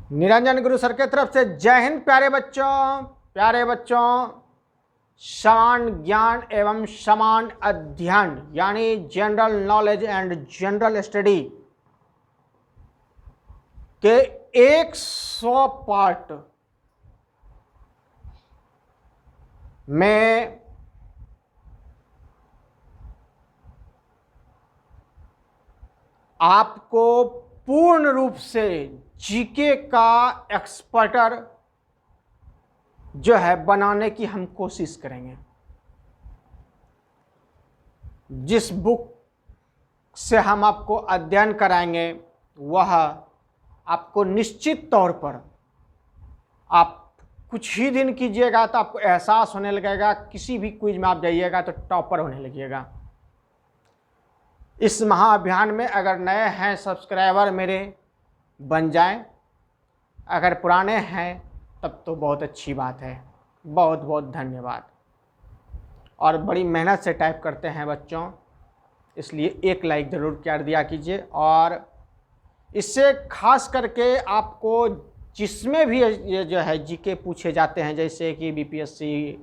निरंजन गुरु sir के तरफ से जय हिंद। प्यारे बच्चों, समान ज्ञान एवं समान अध्ययन यानी general knowledge and general study के 100 पार्ट में आपको पूर्ण रूप से जीके का एक्सपर्टर जो है बनाने की हम कोशिश करेंगे। जिस बुक से हम आपको अध्ययन कराएंगे वह आपको निश्चित तौर पर आप कुछ ही दिन कीजिएगा तो आपको एहसास होने लगेगा, किसी भी क्विज में आप जाइएगा तो टॉपर होने लगेगा। इस महाअभियान में अगर नए हैं सब्सक्राइबर मेरे बन जाएं, अगर पुराने हैं तब तो बहुत अच्छी बात है। बहुत बहुत धन्यवाद। और बड़ी मेहनत से टाइप करते हैं बच्चों, इसलिए एक लाइक ज़रूर कर दिया कीजिए। और इससे खास करके आपको जिसमें भी ये जो है जीके पूछे जाते हैं, जैसे कि बीपीएससी,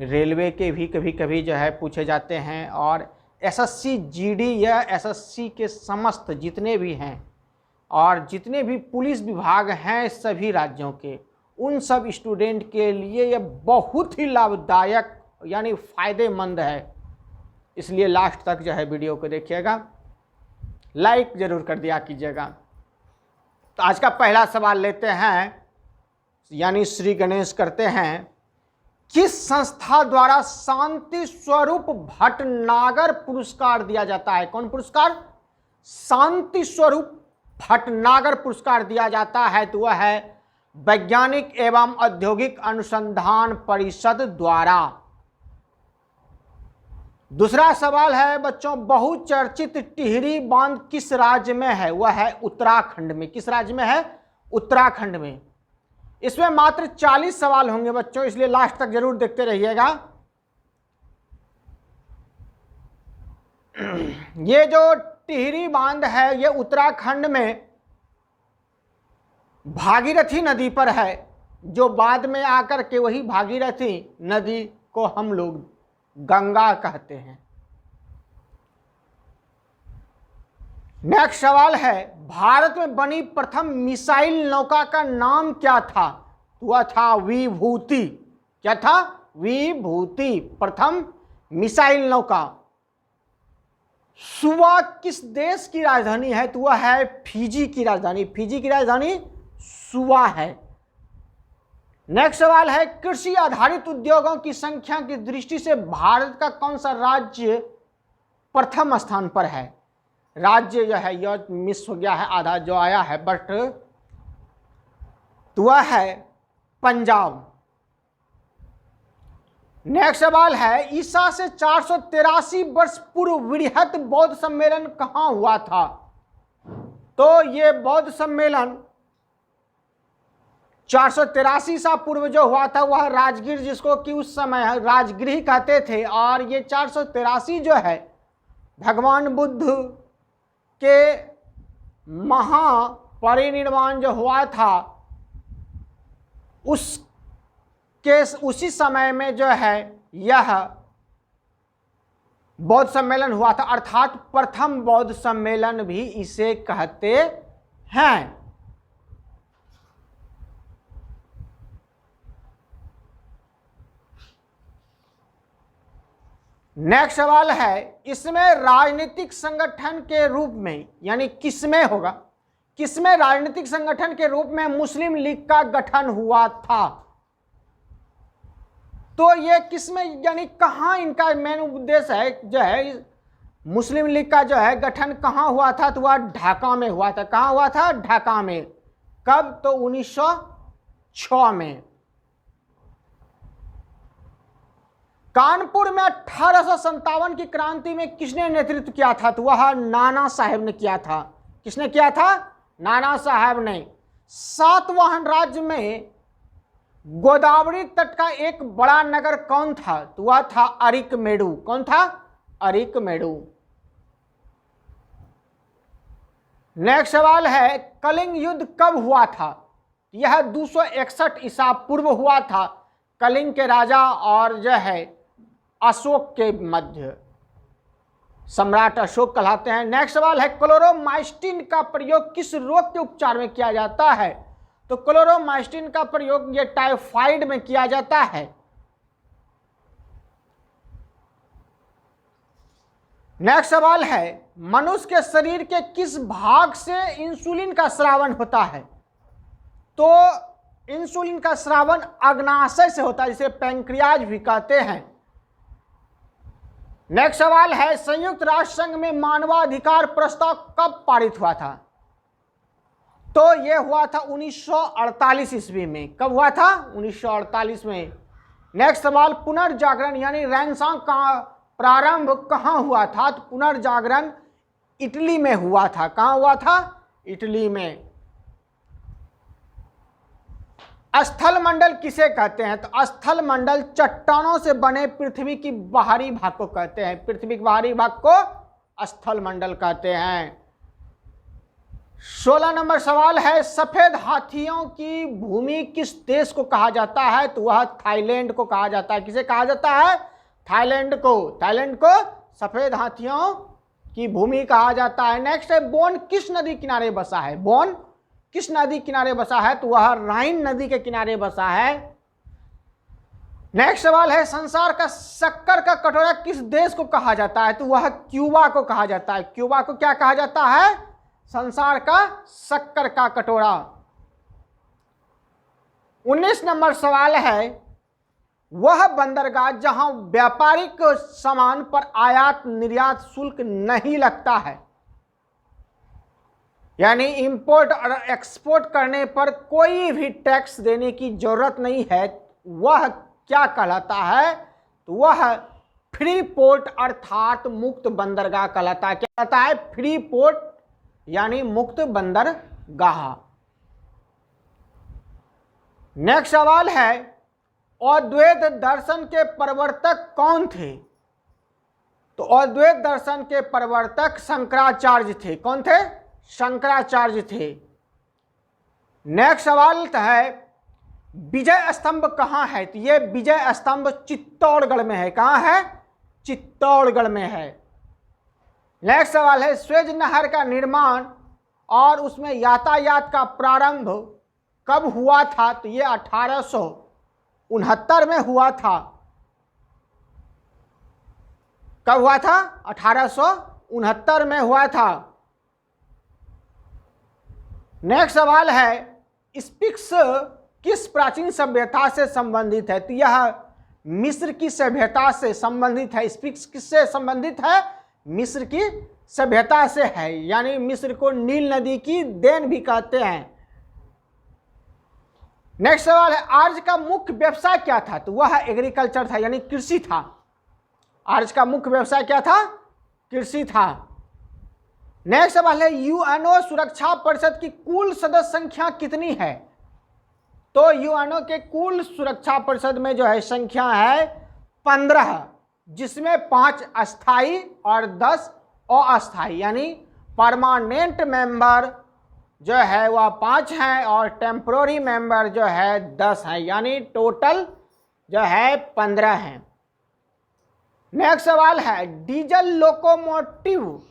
रेलवे के भी कभी कभी जो है पूछे जाते हैं, और एसएससी जीडी या एसएससी के समस्त जितने भी हैं और जितने भी पुलिस विभाग हैं सभी राज्यों के, उन सब स्टूडेंट के लिए ये बहुत ही लाभदायक यानी फ़ायदेमंद है। इसलिए लास्ट तक जो है वीडियो को देखिएगा, लाइक ज़रूर कर दिया कीजिएगा। तो आज का पहला सवाल लेते हैं, यानी श्री गणेश करते हैं। किस संस्था द्वारा शांति स्वरूप भटनागर पुरस्कार दिया जाता है? कौन पुरस्कार? शांति स्वरूप भटनागर पुरस्कार दिया जाता है, तो वह है वैज्ञानिक एवं औद्योगिक अनुसंधान परिषद द्वारा। दूसरा सवाल है बच्चों, बहुचर्चित टिहरी बांध किस राज्य में है? वह है उत्तराखंड में। किस राज्य में है? उत्तराखंड में। इसमें मात्र 40 सवाल होंगे बच्चों, इसलिए लास्ट तक जरूर देखते रहिएगा। ये जो टिहरी बांध है ये उत्तराखंड में भागीरथी नदी पर है, जो बाद में आकर के वही भागीरथी नदी को हम लोग गंगा कहते हैं। नेक्स्ट सवाल है, भारत में बनी प्रथम मिसाइल नौका का नाम क्या था? वह था विभूति। क्या था? विभूति। प्रथम मिसाइल नौका। सुवा किस देश की राजधानी है? तो वह है फिजी की राजधानी। फिजी की राजधानी सुवा है। नेक्स्ट सवाल है, कृषि आधारित उद्योगों की संख्या की दृष्टि से भारत का कौन सा राज्य प्रथम स्थान पर है? राज्य जो है यह मिस हो गया है, आधा जो आया है, बट तो वह है पंजाब। नेक्स्ट सवाल है, ईसा से 483 वर्ष पूर्व वृहत बौद्ध सम्मेलन कहां हुआ था? तो ये बौद्ध सम्मेलन 483 सा पूर्व जो हुआ था वह राजगीर, जिसको कि उस समय राजगृह कहते थे। और ये 483 जो है भगवान बुद्ध के महापरिनिर्वाण जो हुआ था उसी समय में जो है यह बौद्ध सम्मेलन हुआ था, अर्थात प्रथम बौद्ध सम्मेलन भी इसे कहते हैं। नेक्स्ट सवाल है, इसमें राजनीतिक संगठन के रूप में, यानी किसमें होगा, किसमें राजनीतिक संगठन के रूप में मुस्लिम लीग का गठन हुआ था? तो ये किसमें, यानी कहां इनका मेन उद्देश्य है जो है मुस्लिम लीग का जो है गठन कहां हुआ था? तो वह ढाका में हुआ था। कहां हुआ था? ढाका में। कब? तो 1906 में। कानपुर में 1857 की क्रांति में किसने नेतृत्व किया था? तो वह नाना साहेब ने किया था। किसने किया था? नाना साहेब ने। सातवाहन राज्य में गोदावरी तट का एक बड़ा नगर कौन था? तो वह था अरिकमेडु। कौन था? अरिकमेडु। नेक्स्ट सवाल है, कलिंग युद्ध कब हुआ था? यह 261 ईसा पूर्व हुआ था, कलिंग के राजा और जो है अशोक के मध्य, सम्राट अशोक कहलाते हैं। नेक्स्ट सवाल है, क्लोरोमाइस्टिन का प्रयोग किस रोग के उपचार में किया जाता है? तो क्लोरोमाइस्टिन का प्रयोग ये टाइफाइड में किया जाता है। नेक्स्ट सवाल है, मनुष्य के शरीर के किस भाग से इंसुलिन का स्रावन होता है? तो इंसुलिन का स्रावन अग्नाशय से होता है, जिसे पैंक्रियाज भी कहते हैं। नेक्स्ट सवाल है, संयुक्त राष्ट्र संघ में मानवाधिकार प्रस्ताव कब पारित हुआ था? तो यह हुआ था 1948 ईस्वी में। कब हुआ था? 1948 में। नेक्स्ट सवाल, पुनर्जागरण यानी रेनेसां का प्रारंभ कहाँ हुआ था? तो पुनर्जागरण इटली में हुआ था। कहाँ हुआ था? इटली में। स्थल मंडल किसे कहते हैं? तो स्थल मंडल चट्टानों से बने पृथ्वी की बाहरी भाग को कहते हैं। पृथ्वी के बाहरी भाग को स्थल मंडल कहते हैं। 16 नंबर सवाल है, सफेद हाथियों की भूमि किस देश को कहा जाता है? तो वह थाईलैंड को कहा जाता है। किसे कहा जाता है? थाईलैंड को। थाईलैंड को सफेद हाथियों की भूमि कहा जाता है। नेक्स्ट है, बोन किस नदी किनारे बसा है? बोन किस नदी किनारे बसा है? तो वह राइन नदी के किनारे बसा है। नेक्स्ट सवाल है, संसार का शक्कर का कटोरा किस देश को कहा जाता है? तो वह क्यूबा को कहा जाता है। क्यूबा को क्या कहा जाता है? संसार का शक्कर का कटोरा। 19 नंबर सवाल है, वह बंदरगाह जहां व्यापारिक सामान पर आयात निर्यात शुल्क नहीं लगता है, यानी इंपोर्ट और एक्सपोर्ट करने पर कोई भी टैक्स देने की जरूरत नहीं है, वह क्या कहलाता है? तो वह फ्री पोर्ट अर्थात मुक्त बंदरगाह कहलाता है। क्या कहलाता है? फ्री पोर्ट यानी मुक्त बंदरगाह। नेक्स्ट सवाल है, अद्वैत दर्शन के प्रवर्तक कौन थे? तो अद्वैत दर्शन के प्रवर्तक शंकराचार्य थे। कौन थे? शंकराचार्य थे। नेक्स्ट सवाल है, विजय स्तंभ कहाँ है? तो ये विजय स्तंभ चित्तौड़गढ़ में है। कहाँ है? चित्तौड़गढ़ में है। नेक्स्ट सवाल है, स्वेज नहर का निर्माण और उसमें यातायात का प्रारंभ कब हुआ था? तो ये 1869 में हुआ था। कब हुआ था? 1869 में हुआ था। नेक्स्ट सवाल है, स्पिक्स किस प्राचीन सभ्यता से संबंधित है? तो यह मिस्र की सभ्यता से संबंधित है। स्पिक्स किससे संबंधित है? मिस्र की सभ्यता से है, यानी मिस्र को नील नदी की देन भी कहते हैं। नेक्स्ट सवाल है, आर्य का मुख्य व्यवसाय क्या था? तो वह एग्रीकल्चर था, यानी कृषि था। आर्य का मुख्य व्यवसाय क्या था? कृषि था। नेक्स्ट सवाल है, यूएनओ सुरक्षा परिषद की कुल सदस्य संख्या कितनी है? तो यूएनओ के कुल सुरक्षा परिषद में जो है संख्या है 15, जिसमें 5 अस्थाई और 10 अस्थाई, यानी परमानेंट मेंबर जो है वह 5 हैं और टेम्पोररी मेंबर जो है 10 हैं, यानी टोटल जो है 15 हैं। नेक्स्ट सवाल है, डीजल लोकोमोटिव्स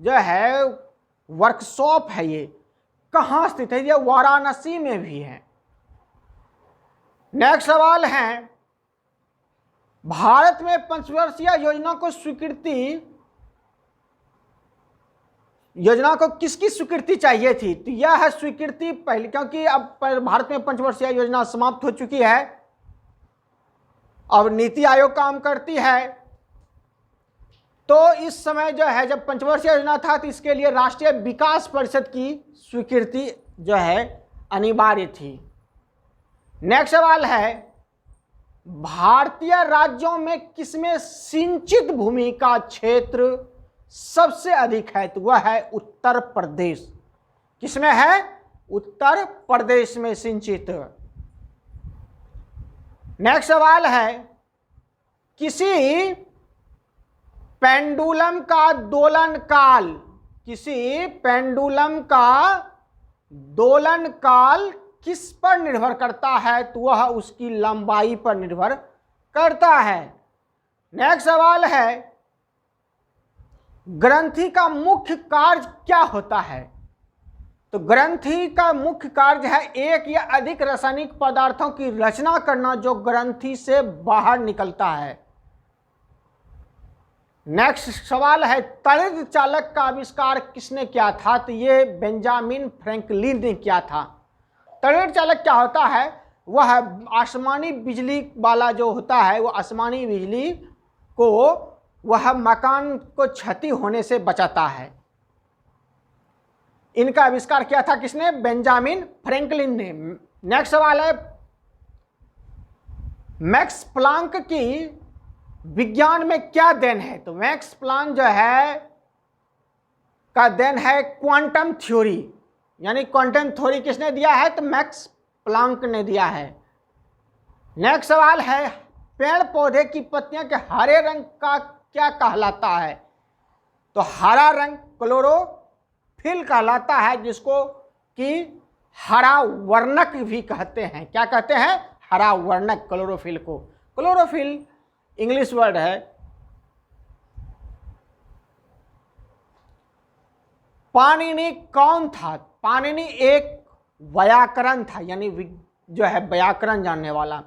जो है वर्कशॉप है, ये कहाँ स्थित है? ये वाराणसी में भी है। नेक्स्ट सवाल है, भारत में पंचवर्षीय योजना को किसकी स्वीकृति चाहिए थी? तो यह स्वीकृति पहले, क्योंकि अब भारत में पंचवर्षीय योजना समाप्त हो चुकी है, अब नीति आयोग काम करती है, तो इस समय जो है जब पंचवर्षीय योजना था तो इसके लिए राष्ट्रीय विकास परिषद की स्वीकृति जो है अनिवार्य थी। नेक्स्ट सवाल है, भारतीय राज्यों में किसमें सिंचित भूमि का क्षेत्र सबसे अधिक है? तो वह है उत्तर प्रदेश। किसमें है? उत्तर प्रदेश में सिंचित। नेक्स्ट सवाल है, किसी पेंडुलम का दोलन काल किसी पेंडुलम का दोलन काल किस पर निर्भर करता है? तो वह उसकी लंबाई पर निर्भर करता है। नेक्स्ट सवाल है, ग्रंथि का मुख्य कार्य क्या होता है? तो ग्रंथि का मुख्य कार्य है एक या अधिक रासायनिक पदार्थों की रचना करना जो ग्रंथि से बाहर निकलता है। नेक्स्ट सवाल है, तड़ित चालक का आविष्कार किसने किया था? तो ये बेंजामिन फ्रैंकलिन ने किया था। तड़ित चालक क्या होता है? वह आसमानी बिजली वाला जो होता है, वो आसमानी बिजली को वह मकान को क्षति होने से बचाता है। इनका आविष्कार किया था किसने? बेंजामिन फ्रैंकलिन ने। नेक्स्ट सवाल है, मैक्स प्लांक की विज्ञान में क्या देन है? तो मैक्स प्लांक जो है का देन है क्वांटम थ्योरी, यानी क्वांटम थ्योरी किसने दिया है? तो मैक्स प्लांक ने दिया है। नेक्स्ट सवाल है, पेड़ पौधे की पत्तियां के हरे रंग का क्या कहलाता है? तो हरा रंग क्लोरोफिल कहलाता है, जिसको कि हरा वर्णक भी कहते हैं। क्या कहते हैं? हरा वर्णक क्लोरोफिल को। क्लोरोफिल इंग्लिश वर्ड है। पाणिनि कौन था? पाणिनि एक व्याकरण था, यानी जो है व्याकरण जानने वाला,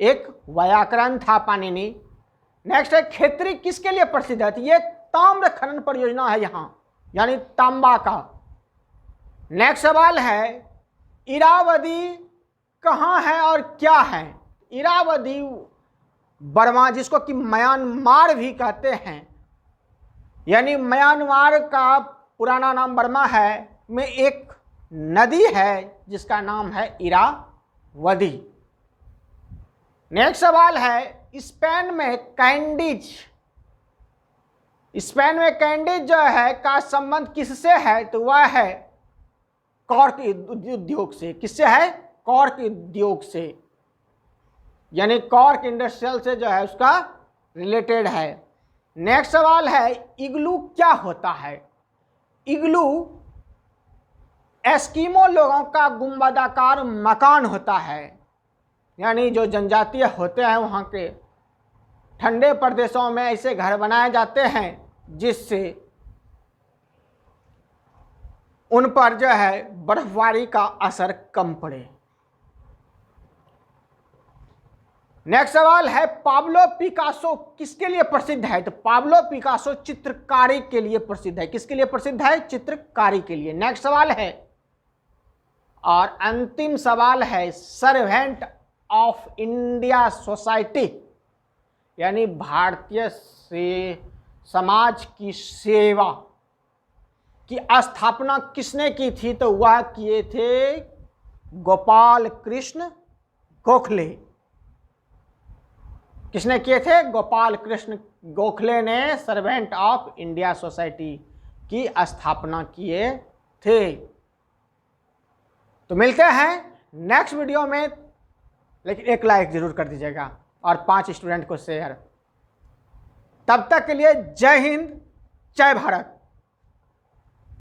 एक व्याकरण था पाणिनि। नेक्स्ट है, खेतरी किसके लिए प्रसिद्ध है? ये ताम्र खनन परियोजना है यहाँ, यानी तांबा का। नेक्स्ट सवाल है, इरावदी कहाँ है और क्या है? इरावदी बर्मा, जिसको कि म्यांमार भी कहते हैं, यानी म्यांमार का पुराना नाम बर्मा है, में एक नदी है जिसका नाम है इरावदी। नेक्स्ट सवाल है, स्पेन में कैंडीज जो है का संबंध किससे है? तो वह है कॉर्क उद्योग से। किससे है? कॉर्क उद्योग से, यानी कॉर्क इंडस्ट्रियल से जो है उसका रिलेटेड है। नेक्स्ट सवाल है, इग्लू क्या होता है? इग्लू एस्किमो लोगों का गुंबदाकार मकान होता है, यानी जो जनजातीय होते हैं वहाँ के ठंडे प्रदेशों में ऐसे घर बनाए जाते हैं जिससे उन पर जो है बर्फबारी का असर कम पड़े। नेक्स्ट सवाल है, पाब्लो पिकासो किसके लिए प्रसिद्ध है? तो पाब्लो पिकासो चित्रकारी के लिए प्रसिद्ध है। किसके लिए प्रसिद्ध है? चित्रकारी के लिए। नेक्स्ट सवाल है और अंतिम सवाल है, सर्वेंट ऑफ इंडिया सोसाइटी, यानी भारतीय से समाज की सेवा की स्थापना किसने की थी? तो वह किए थे गोपाल कृष्ण गोखले। किसने किए थे? गोपाल कृष्ण गोखले ने सर्वेंट ऑफ इंडिया सोसाइटी की स्थापना किए थे। तो मिलते हैं नेक्स्ट वीडियो में, लेकिन एक लाइक जरूर कर दीजिएगा और 5 स्टूडेंट को शेयर। तब तक के लिए जय हिंद, जय भारत।